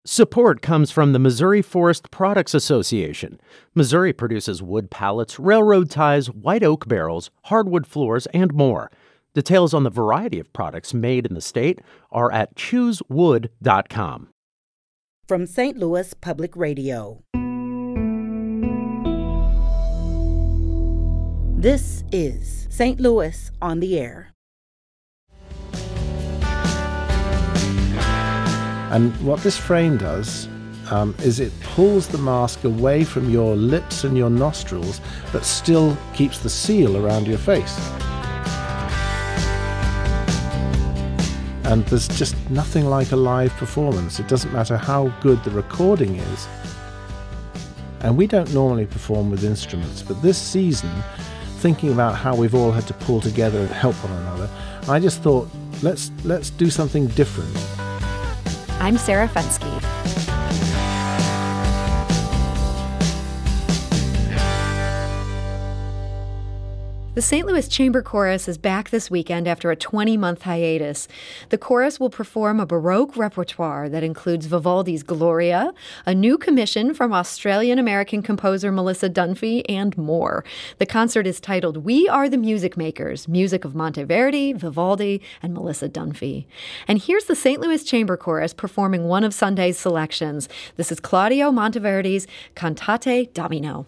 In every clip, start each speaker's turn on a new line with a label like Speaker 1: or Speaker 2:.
Speaker 1: Support comes from the Missouri Forest Products Association. Missouri produces wood pallets, railroad ties, white oak barrels, hardwood floors, and more. Details on the variety of products made in the state are at choosewood.com.
Speaker 2: From St. Louis Public Radio. This is St. Louis on the Air.
Speaker 3: And what this frame does is it pulls the mask away from your lips and your nostrils, but still keeps the seal around your face. And there's just nothing like a live performance. It doesn't matter how good the recording is. And we don't normally perform with instruments, but this season, thinking about how we've all had to pull together and help one another, I just thought, let's do something different.
Speaker 4: I'm Sarah Fenske. The St. Louis Chamber Chorus is back this weekend after a 20-month hiatus. The chorus will perform a Baroque repertoire that includes Vivaldi's Gloria, a new commission from Australian-American composer Melissa Dunphy, and more. The concert is titled We Are the Music Makers, music of Monteverdi, Vivaldi, and Melissa Dunphy. And here's the St. Louis Chamber Chorus performing one of Sunday's selections. This is Claudio Monteverdi's Cantate Domino.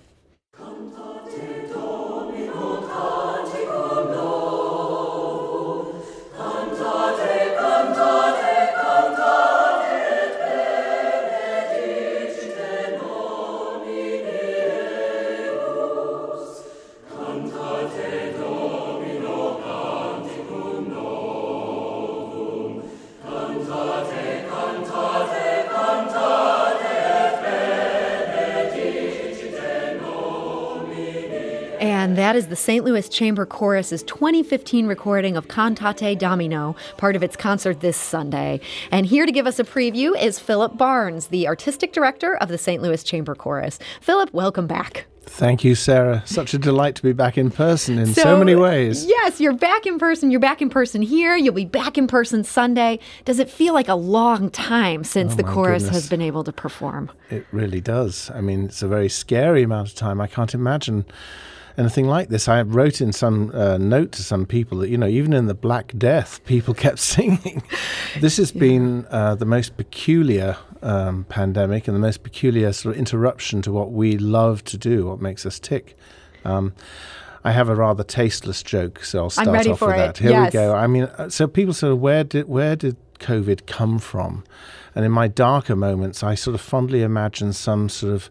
Speaker 4: And that is the St. Louis Chamber Chorus's 2015 recording of Cantate Domino, part of its concert this Sunday. And here to give us a preview is Philip Barnes, the artistic director of the St. Louis Chamber Chorus. Philip, welcome back.
Speaker 3: Thank you, Sarah. Such a delight to be back in person in so many ways.
Speaker 4: Yes, you're back in person. You're back in person here. You'll be back in person Sunday. Does it feel like a long time since the chorus has been able to perform?
Speaker 3: It really does. I mean, it's a very scary amount of time. I can't imagine anything like this. I wrote in some note to some people that, even in the Black Death, people kept singing. This has been the most peculiar pandemic and the most peculiar sort of interruption to what we love to do, what makes us tick. I have a rather tasteless joke, so I'll start off with that. Here we go. I mean, so people sort of, where did COVID come from? And in my darker moments, I sort of fondly imagine some sort of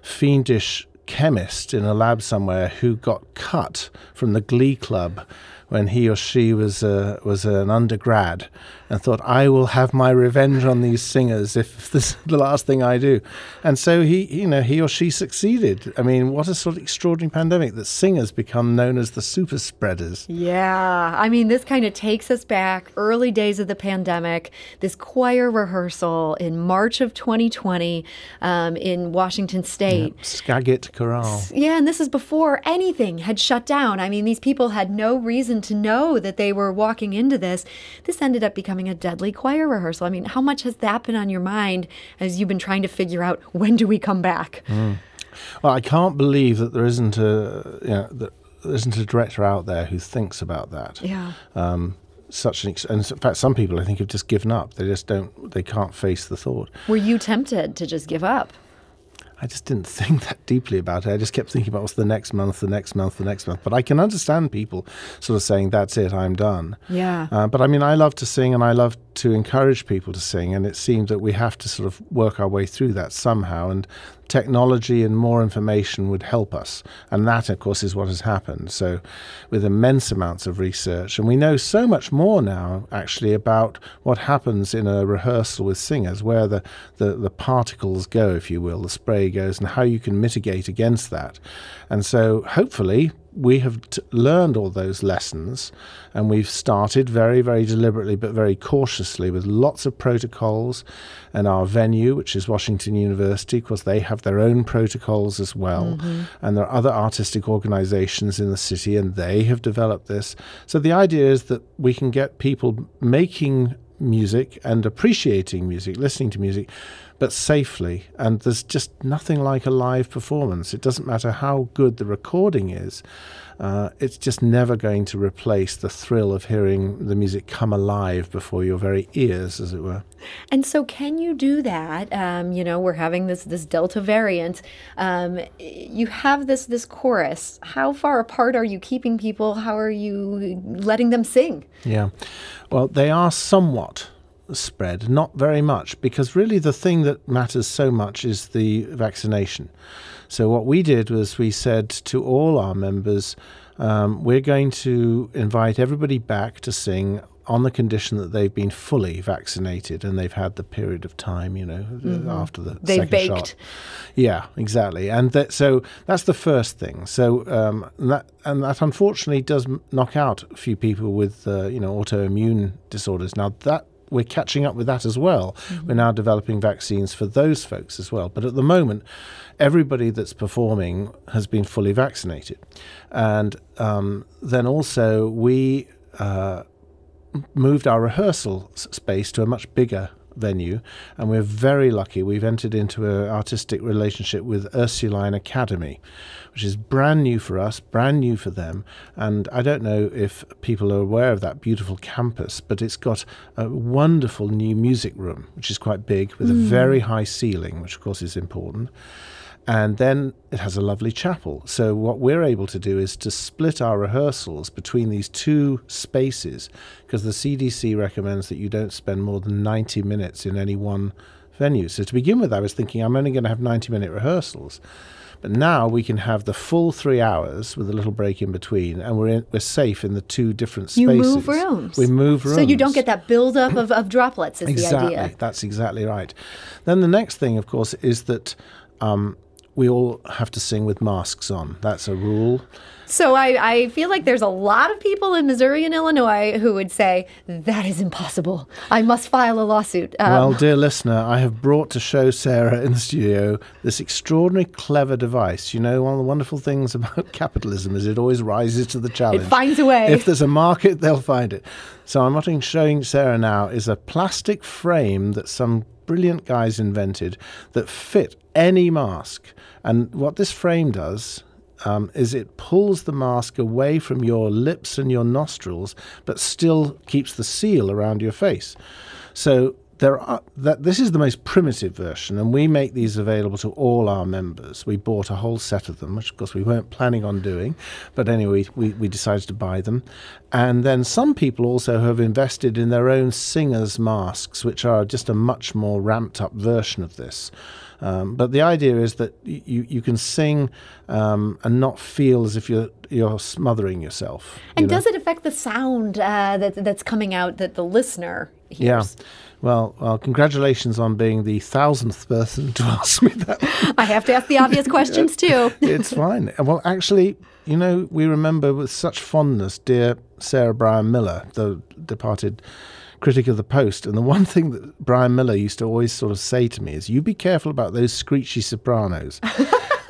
Speaker 3: fiendish chemist in a lab somewhere who got cut from the Glee Club when he or she was an undergrad and thought, I will have my revenge on these singers if this is the last thing I do. And so he or she succeeded. I mean, what a sort of extraordinary pandemic that singers become known as the super spreaders.
Speaker 4: Yeah. I mean, this kind of takes us back early days of the pandemic, this choir rehearsal in March of 2020 in Washington State.
Speaker 3: Yep. Skagit Chorale.
Speaker 4: Yeah, and this is before anything had shut down. I mean, these people had no reason to know that they were walking into this. This ended up becoming a deadly choir rehearsal. I mean, how much has that been on your mind as you've been trying to figure out when do we come back?
Speaker 3: Well, I can't believe that there isn't a director out there who thinks about that.
Speaker 4: Yeah.
Speaker 3: And in fact, some people I think have just given up. They can't face the thought.
Speaker 4: Were you tempted to just give up?
Speaker 3: I just didn't think that deeply about it. I just kept thinking about what's the next month, the next month, the next month. But I can understand people sort of saying, that's it, I'm done.
Speaker 4: Yeah.
Speaker 3: But I mean, I love to sing and I love to encourage people to sing. And it seemed that we have to sort of work our way through that somehow. And technology and more information would help us. And that, of course, is what has happened. So with immense amounts of research. And we know so much more now, actually, about what happens in a rehearsal with singers, where the particles go, if you will, the spray goes, and how you can mitigate against that. And so hopefully we have learned all those lessons, and we've started very, very deliberately but very cautiously with lots of protocols. And our venue, which is Washington University, of course, they have their own protocols as well. Mm-hmm. And there are other artistic organizations in the city, and they have developed this. So the idea is that we can get people making music and appreciating music, listening to music, but safely. And there's just nothing like a live performance. It doesn't matter how good the recording is. It's just never going to replace the thrill of hearing the music come alive before your very ears, as it were.
Speaker 4: And so can you do that? We're having this Delta variant. You have this chorus. How far apart are you keeping people? How are you letting them sing?
Speaker 3: Yeah. Well, they are somewhat spread, not very much, because really the thing that matters so much is the vaccination. So what we did was we said to all our members, we're going to invite everybody back to sing on the condition that they've been fully vaccinated and they've had the period of time, after the second shot. Yeah, exactly. And so that's the first thing. So that unfortunately does knock out a few people with autoimmune disorders. Now that we're catching up with that as well. We're now developing vaccines for those folks as well. But at the moment, everybody that's performing has been fully vaccinated. And then also we moved our rehearsal space to a much bigger venue, and we're very lucky. We've entered into an artistic relationship with Ursuline Academy, which is brand new for us, brand new for them. And I don't know if people are aware of that beautiful campus, but it's got a wonderful new music room, which is quite big, with a very high ceiling, which of course is important. And then it has a lovely chapel. So what we're able to do is to split our rehearsals between these two spaces, because the CDC recommends that you don't spend more than 90 minutes in any one venue. So to begin with, I was thinking I'm only going to have 90-minute rehearsals. But now we can have the full 3 hours with a little break in between, and we're safe in the two different spaces.
Speaker 4: You move rooms.
Speaker 3: We move rooms.
Speaker 4: So you don't get that buildup of droplets, is
Speaker 3: exactly.
Speaker 4: the idea.
Speaker 3: That's exactly right. Then the next thing, of course, is that we all have to sing with masks on. That's a rule.
Speaker 4: So I feel like there's a lot of people in Missouri and Illinois who would say, that is impossible. I must file a lawsuit.
Speaker 3: Well, dear listener, I have brought to show Sarah in the studio this extraordinary clever device. You know, one of the wonderful things about capitalism is it always rises to the challenge.
Speaker 4: It finds a way.
Speaker 3: If there's a market, they'll find it. So what I'm showing Sarah now is a plastic frame that some brilliant guys invented that fit any mask. And what this frame does is it pulls the mask away from your lips and your nostrils, but still keeps the seal around your face. So this is the most primitive version, and we make these available to all our members. We bought a whole set of them, which of course we weren't planning on doing, but anyway, we decided to buy them. And then some people also have invested in their own singer's masks, which are just a much more ramped up version of this. But the idea is that you can sing and not feel as if you're smothering yourself.
Speaker 4: And does it affect the sound that's coming out that the listener hears?
Speaker 3: Yeah. Well, congratulations on being the 1,000th person to ask me that.
Speaker 4: I have to ask the obvious questions too.
Speaker 3: It's fine. Well, actually, we remember with such fondness dear Sarah Bryan Miller, the departed critic of the Post, and the one thing that Brian Miller used to always sort of say to me is, you be careful about those screechy sopranos.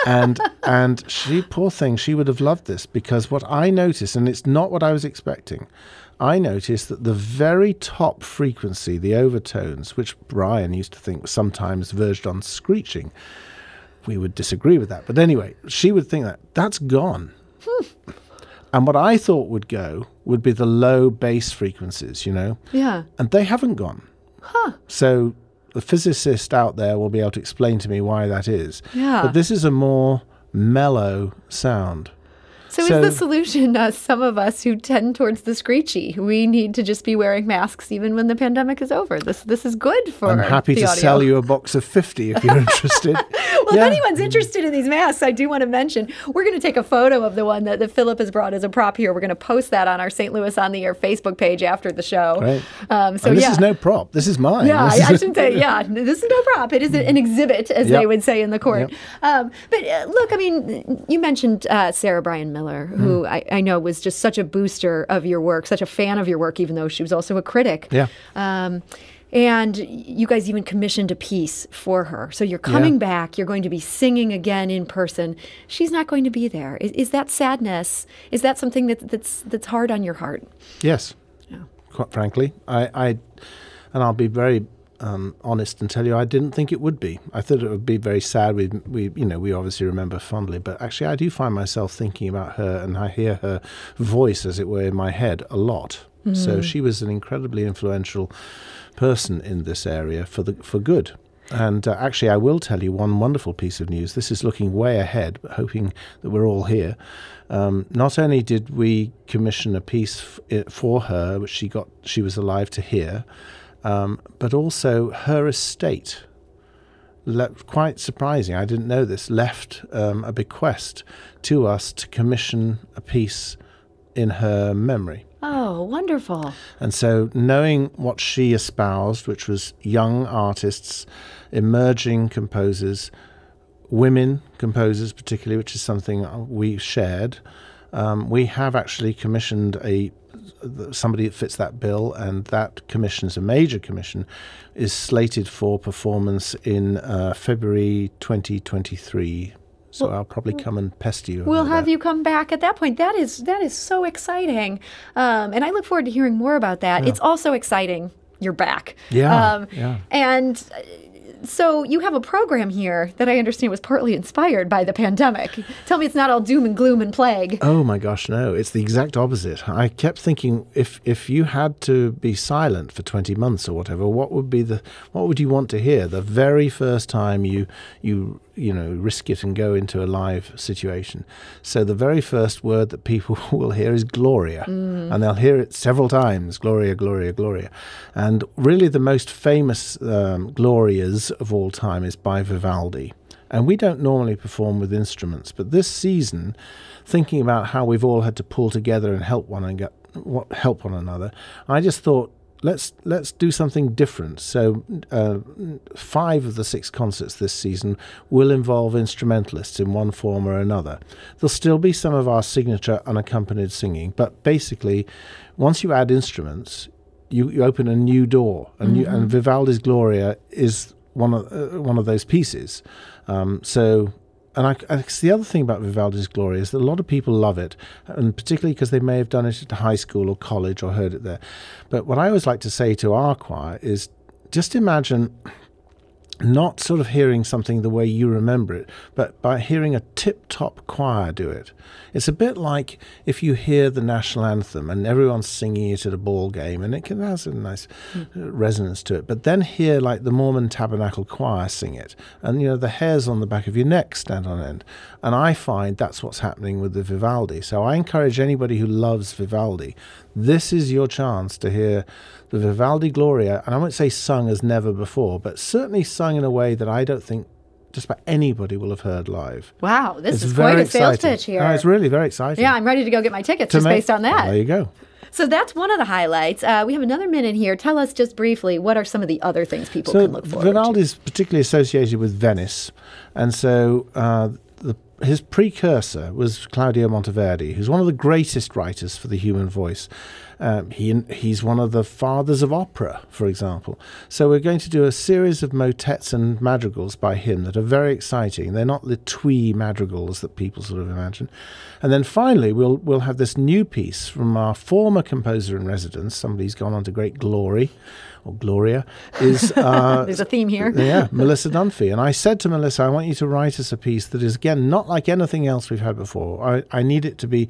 Speaker 3: and she, poor thing, she would have loved this, because what I noticed, and it's not what I was expecting, I noticed that the very top frequency, the overtones, which Brian used to think sometimes verged on screeching, we would disagree with that. But anyway, she would think that's gone. And what I thought would go would be the low bass frequencies,
Speaker 4: Yeah.
Speaker 3: And they haven't gone.
Speaker 4: Huh.
Speaker 3: So the physicist out there will be able to explain to me why that is.
Speaker 4: Yeah.
Speaker 3: But this is a more mellow sound.
Speaker 4: So is the solution some of us who tend towards the screechy? We need to just be wearing masks even when the pandemic is over. This is good for
Speaker 3: I'm happy
Speaker 4: the
Speaker 3: to
Speaker 4: audio.
Speaker 3: sell you a box of 50 if you're interested.
Speaker 4: Well, if anyone's interested in these masks, I do want to mention, we're going to take a photo of the one that Philip has brought as a prop here. We're going to post that on our St. Louis on the Air Facebook page after the show.
Speaker 3: Right.
Speaker 4: So
Speaker 3: and this is no prop. This is mine.
Speaker 4: Yeah, I shouldn't say, this is no prop. It is an exhibit, as they would say in the court.
Speaker 3: Yep.
Speaker 4: But look, I mean, you mentioned Sarah Bryan Miller, who I know was just such a booster of your work, such a fan of your work, even though she was also a critic.
Speaker 3: Yeah.
Speaker 4: And you guys even commissioned a piece for her. So you're coming back. You're going to be singing again in person. She's not going to be there. Is that sadness? Is that something that's hard on your heart?
Speaker 3: Yes.
Speaker 4: Yeah.
Speaker 3: Quite frankly, and I'll be very honest and tell you I didn't think it would be. I thought it would be very sad. We obviously remember fondly, but actually I do find myself thinking about her, and I hear her voice, as it were, in my head a lot. Mm-hmm. So she was an incredibly influential person in this area for good. And actually, I will tell you one wonderful piece of news. This is looking way ahead, but hoping that we're all here. Not only did we commission a piece for her, which she was alive to hear, but also her estate, quite surprising, I didn't know this, left a bequest to us to commission a piece in her memory.
Speaker 4: Oh, wonderful.
Speaker 3: And so knowing what she espoused, which was young artists, emerging composers, women composers particularly, which is something we shared, we have actually commissioned somebody that fits that bill, and that commission is a major commission, is slated for performance in February 2023. So I'll probably come and pester you.
Speaker 4: We'll have you come back at that point. That is so exciting. And I look forward to hearing more about that. Yeah. It's also exciting you're back.
Speaker 3: Yeah.
Speaker 4: And so you have a program here that I understand was partly inspired by the pandemic. Tell me it's not all doom and gloom and plague.
Speaker 3: Oh my gosh, no. It's the exact opposite. I kept thinking if you had to be silent for 20 months or whatever, what would you want to hear the very first time you risk it and go into a live situation? So the very first word that people will hear is Gloria, and they'll hear it several times, Gloria, Gloria, Gloria. And really the most famous Glorias of all time is by Vivaldi. And we don't normally perform with instruments, but this season, thinking about how we've all had to pull together and help one another, I just thought, let's do something different. So 5 of the 6 concerts this season will involve instrumentalists in one form or another. There'll still be some of our signature unaccompanied singing, but basically, once you add instruments, you open a new door, and Vivaldi's Gloria is one of those pieces. And the other thing about Vivaldi's Gloria is that a lot of people love it, and particularly because they may have done it at high school or college or heard it there. But what I always like to say to our choir is, just imagine not sort of hearing something the way you remember it, but by hearing a tip-top choir do it. It's a bit like if you hear the national anthem and everyone's singing it at a ball game, and it has a nice resonance to it, but then hear like the Mormon Tabernacle Choir sing it, and the hairs on the back of your neck stand on end. And I find that's what's happening with the Vivaldi. So I encourage anybody who loves Vivaldi, this is your chance to hear the Vivaldi Gloria, and I won't say sung as never before, but certainly sung in a way that I don't think just about anybody will have heard live.
Speaker 4: Wow, this is quite a sales pitch here.
Speaker 3: No, it's really very exciting.
Speaker 4: Yeah, I'm ready to go get my tickets based on that.
Speaker 3: Well, there you go.
Speaker 4: So that's one of the highlights. We have another minute here. Tell us just briefly, what are some of the other things people can look forward to?
Speaker 3: Vivaldi is particularly associated with Venice, and so his precursor was Claudio Monteverdi, who's one of the greatest writers for the human voice. He's one of the fathers of opera, for example. So we're going to do a series of motets and madrigals by him that are very exciting. They're not the twee madrigals that people sort of imagine. And then finally, we'll have this new piece from our former composer in residence, somebody who's gone on to great glory, or Gloria, is...
Speaker 4: There's a theme here.
Speaker 3: Yeah, Melissa Dunphy. And I said to Melissa, I want you to write us a piece that is, again, not like anything else we've had before. I need it to be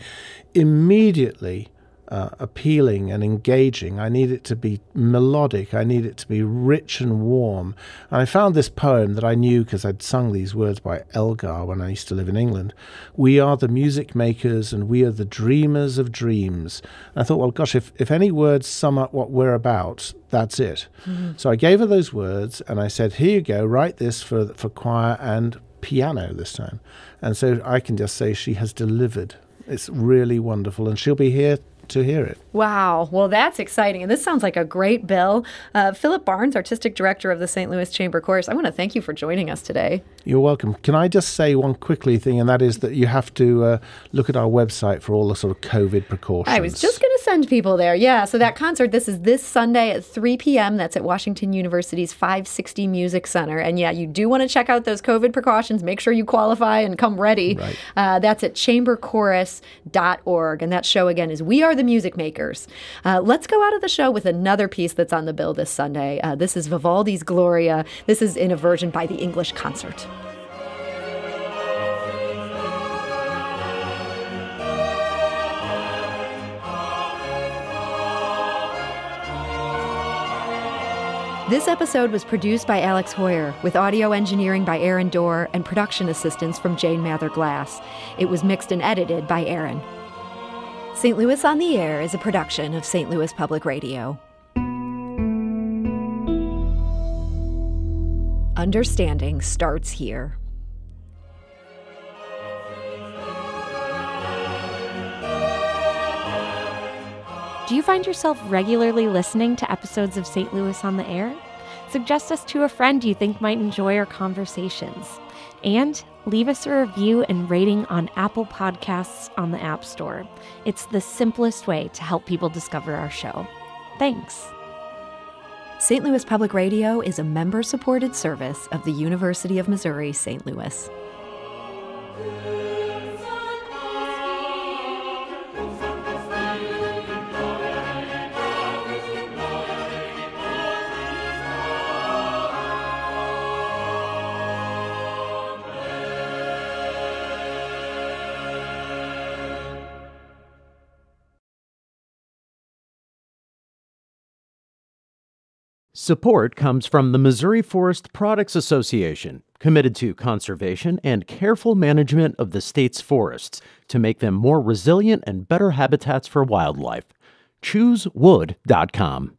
Speaker 3: immediately appealing and engaging. I need it to be melodic. I need it to be rich and warm. And I found this poem that I knew because I'd sung these words by Elgar when I used to live in England. We are the music makers and we are the dreamers of dreams. And I thought, well, gosh, if any words sum up what we're about, that's it. Mm-hmm. So I gave her those words and I said, here you go, write this for choir and piano this time. And so I can just say she has delivered. It's really wonderful. And she'll be here to hear it.
Speaker 4: Wow. Well, that's exciting. And this sounds like a great bill. Philip Barnes, Artistic Director of the St. Louis Chamber Chorus, I want to thank you for joining us today.
Speaker 3: You're welcome. Can I just say one quickly thing, and that is that you have to look at our website for all the sort of COVID precautions.
Speaker 4: I was just going to send people there. Yeah. So that concert, this is this Sunday at 3 p.m. That's at Washington University's 560 Music Center. And yeah, you do want to check out those COVID precautions. Make sure you qualify and come ready.
Speaker 3: Right.
Speaker 4: That's at chamberchorus.org. And that show, again, is We Are the Music Makers. Let's go out of the show with another piece that's on the bill this Sunday. This is Vivaldi's Gloria. This is in a version by the English Concert. This episode was produced by Alex Hoyer, with audio engineering by Aaron Dorr and production assistance from Jane Mather Glass. It was mixed and edited by Aaron. St. Louis on the Air is a production of St. Louis Public Radio. Understanding starts here.
Speaker 5: Do you find yourself regularly listening to episodes of St. Louis on the Air? Suggest us to a friend you think might enjoy our conversations. And leave us a review and rating on Apple Podcasts on the App Store. It's the simplest way to help people discover our show. Thanks.
Speaker 4: St. Louis Public Radio is a member-supported service of the University of Missouri, St. Louis.
Speaker 1: Support comes from the Missouri Forest Products Association, committed to conservation and careful management of the state's forests to make them more resilient and better habitats for wildlife. ChooseWood.com.